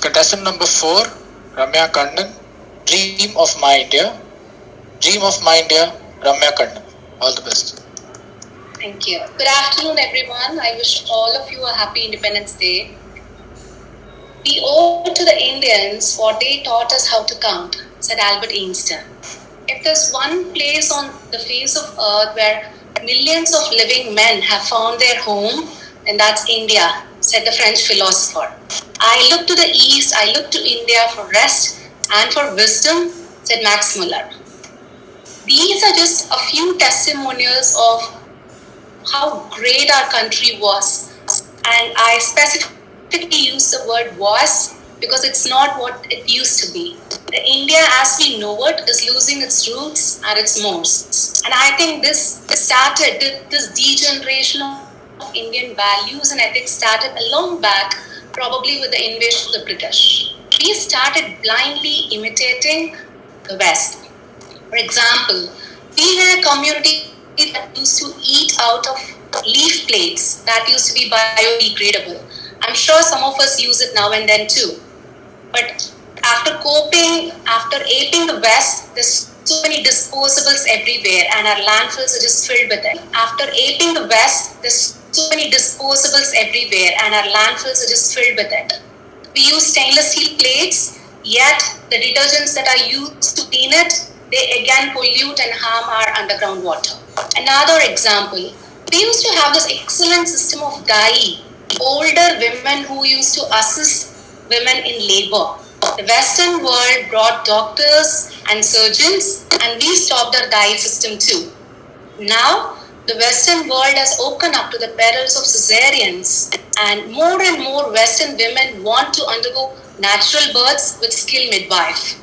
Contestant number 4, Ramya Kandan, Dream of My India. Dream of My India, Ramya Kandan. All the best. Thank you. Good afternoon, everyone. I wish all of you a happy Independence Day. We owe to the Indians what they taught us how to count, said Albert Einstein. If there's one place on the face of earth where millions of living men have found their home, then that's India, said the French philosopher. I look to the east, I look to India for rest and for wisdom, said Max Muller. These are just a few testimonials of how great our country was. And I specifically use the word was because it's not what it used to be. The India as we know it is losing its roots and its mores. And I think this degeneration of Indian values and ethics started a long back, probably with the invasion of the British. We started blindly imitating the West. For example, we were a community that used to eat out of leaf plates that used to be biodegradable. I'm sure some of us use it now and then too. But after aping the West, there's so many disposables everywhere and our landfills are just filled with it. After aping the West, there's so many disposables everywhere and our landfills are just filled with it. We use stainless steel plates, yet the detergents that are used to clean it, they again pollute and harm our underground water. Another example, we used to have this excellent system of dye, older women who used to assist women in labor. The Western world brought doctors and surgeons, and we stopped our dye system too. Now, the Western world has woken up to the perils of cesareans, and more Western women want to undergo natural births with skilled midwife.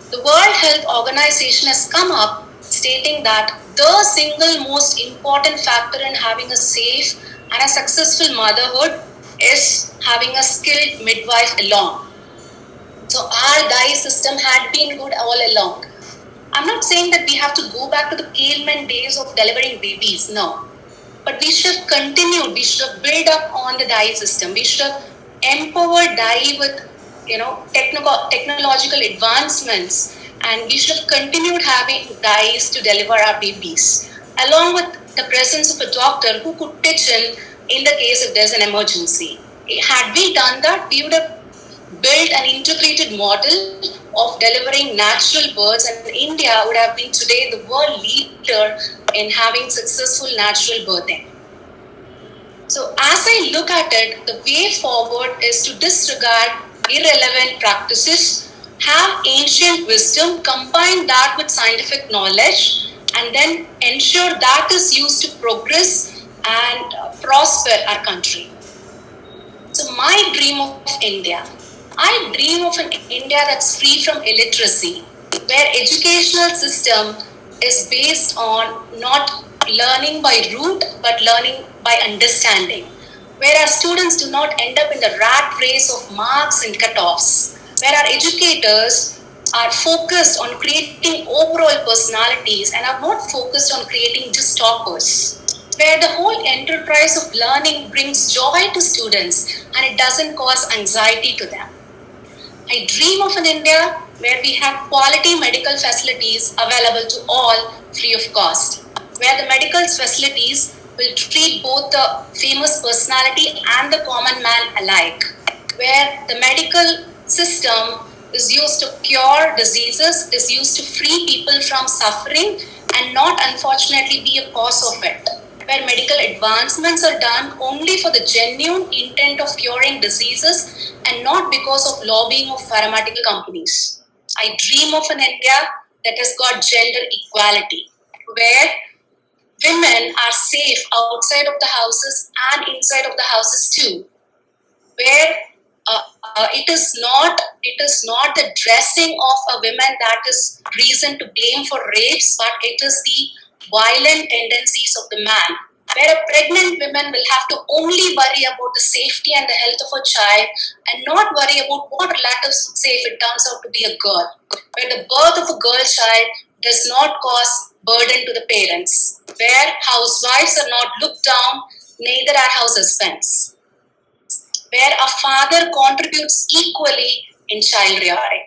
The World Health Organization has come up stating that the single most important factor in having a safe and a successful motherhood is having a skilled midwife along. So our dye system had been good all along. I'm not saying that we have to go back to the caveman days of delivering babies, no. But we should have continued, we should have built up on the dye system. We should have empowered dye with technological advancements, and we should have continued having dyes to deliver our babies, along with the presence of a doctor who could pitch in the case if there's an emergency. Had we done that, we would have built an integrated model of delivering natural births, and India would have been today the world leader in having successful natural birthing. So as I look at it, the way forward is to disregard irrelevant practices, have ancient wisdom, combine that with scientific knowledge, and then ensure that is used to progress and prosper our country. So my dream of India. I dream of an India that's free from illiteracy, where educational system is based on not learning by rote but learning by understanding, where our students do not end up in the rat race of marks and cutoffs, where our educators are focused on creating overall personalities and are not focused on creating just toppers, where the whole enterprise of learning brings joy to students and it doesn't cause anxiety to them. I dream of an India where we have quality medical facilities available to all free of cost, where the medical facilities will treat both the famous personality and the common man alike, where the medical system is used to cure diseases, is used to free people from suffering and not unfortunately be a cause of it, where medical advancements are done only for the genuine intent of curing diseases and not because of lobbying of pharmaceutical companies. I dream of an India that has got gender equality, where women are safe outside of the houses and inside of the houses too, where it is not the dressing of a woman that is reason to blame for rapes, but it is the violent tendencies of the man, where a pregnant woman will have to only worry about the safety and the health of her child and not worry about what relatives would say if it turns out to be a girl, where the birth of a girl child does not cause burden to the parents, where housewives are not looked down, neither are house husbands, where a father contributes equally in child rearing.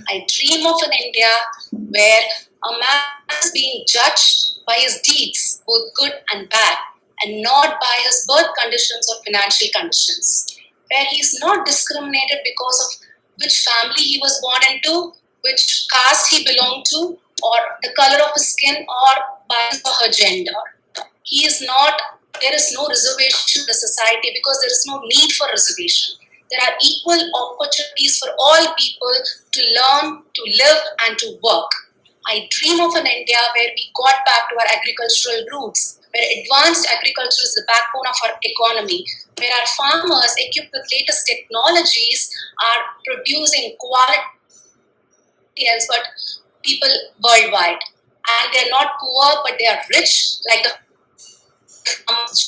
I dream of an India where a man is being judged by his deeds, both good and bad, and not by his birth conditions or financial conditions, where he is not discriminated because of which family he was born into, which caste he belonged to, or the color of his skin, or by his or her gender. He is not, there is no reservation in the society because there is no need for reservation. There are equal opportunities for all people to learn, to live, and to work. I dream of an India where we got back to our agricultural roots, where advanced agriculture is the backbone of our economy, where our farmers, equipped with latest technologies, are producing quality but people worldwide. And they're not poor, but they are rich, like the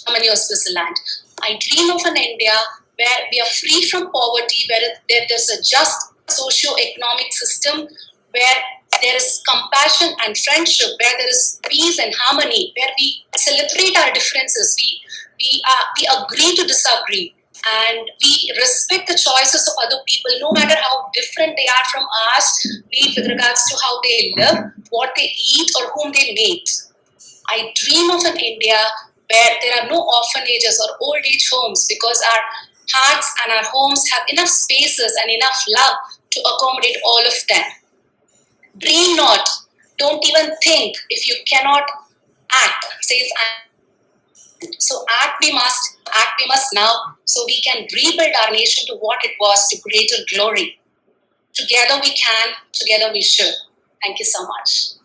Germany or Switzerland. I dream of an India where we are free from poverty, where there's a just socio-economic system, where there is compassion and friendship, where there is peace and harmony, where we celebrate our differences, we agree to disagree, and we respect the choices of other people, no matter how different they are from us, be it with regards to how they live, what they eat, or whom they mate. I dream of an India where there are no orphanages or old age homes because our hearts and our homes have enough spaces and enough love to accommodate all of them. Dream not, don't even think if you cannot act, says so act we must now, so we can rebuild our nation to what it was, to greater glory. Together we can, together we should. Thank you so much.